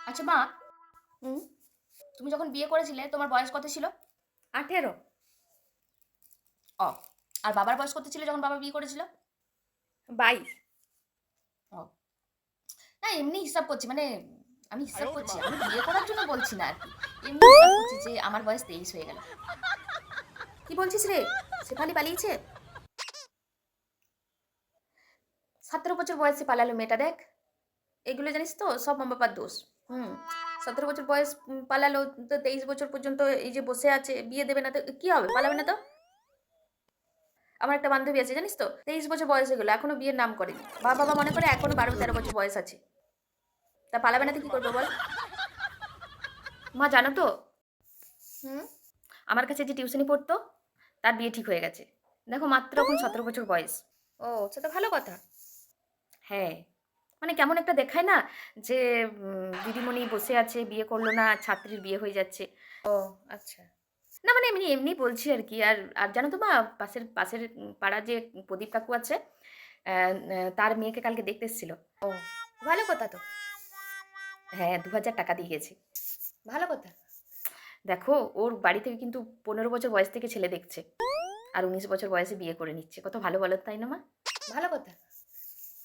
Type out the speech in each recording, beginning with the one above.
আচ্ছা মা, তুমি যখন বিয়ে করেছিলে তোমার বয়স কত ছিল? 18। ও, আর বাবার বয়স কত ছিল যখন বাবা বিয়ে করেছিল? 22। ও, না এমনি হিসাব করছি, মানে আমি হিসাব করছি, আমি বিয়ে করার জন্য বলছি না আর কি। এমনি হিসাব করছি যে আমার বয়স 23 হয়ে গেল। কি বলছিস রে? শেফালি পালিয়েছে? 17 বছর বয়সে পালালো মেয়েটা, দেখ। এগুলো জানিস তো সব মা বাবার দোষ। হুম 17 বছর বয়স পালালো, তো 23 বছর পর্যন্ত এই যে বসে আছে, বিয়ে দেবে না তো কি হবে? পালাবে না তো? আমার একটা বান্ধবী আছে জানিস তো, 23 বছর বয়স হয়ে গেলো, এখনো বিয়ের নাম করেনি। বাবা মনে করে এখনো 12-13 বছর বয়স আছে। তা পালাবে না তো কি করবে বল? মা জানো তো, হুম আমার কাছে যে টিউশনি পড়তো তার বিয়ে ঠিক হয়ে গেছে। দেখো মাত্র এখন 17 বছর বয়স। ও, সেটা ভালো কথা। হ্যাঁ, মানে কেমন একটা দেখায় না যে দিদিমণি বসে আছে, বিয়ে করলো না, ছাত্রীর বিয়ে হয়ে যাচ্ছে। ও, আচ্ছা। না মানে এমনি এমনি বলছি আর কি। আর আর জানো তো মা, পাশের পাশের পাড়ার যে প্রদীপ কাকু আছে, তার মেয়েকে কালকে দেখতে এসেছিল। ও, ভালো কথা তো। হ্যাঁ, 2000 টাকা দিয়ে গেছে। ভালো কথা। দেখো, ওর বাড়ি থেকে কিন্তু 15 বছর বয়স থেকে ছেলে দেখছে, আর 19 বছর বয়সে বিয়ে করে নিচ্ছে। কত ভালো বলো, তাই না মা? ভালো কথা।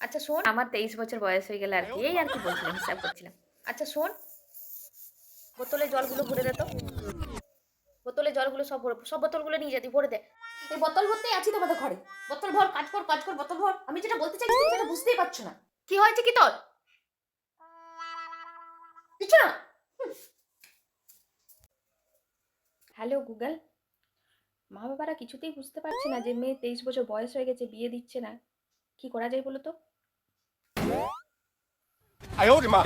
আচ্ছা শোন। আমার 23 বছর বয়স হয়ে গেলে আর কি, এই আর কি বলছিলাম, হিসাব করছিলাম। আচ্ছা শোন, বোতলে জলগুলো ভরে দে তো। বোতলে জলগুলো সব বোতলগুলো নিয়ে যেতে ভরে দে। এই বোতল ভরতেই আছি তোমাদের ঘরে। বোতল ভর, কাজ কর, কাজ কর, বোতল ভর। আমি যেটা বলতে চাইছি তুমি সেটা বুঝতেই পারছো না। কি হয়েছে কি তোর? কিছু না। হ্যালো গুগল, মা বাবারা কিছুতেই বুঝতে পারছে না যে মেয়ে 23 বছর বয়স হয়ে গেছে, বিয়ে দিচ্ছে না। কি করা যায় বলো তো? 哎呦我的妈！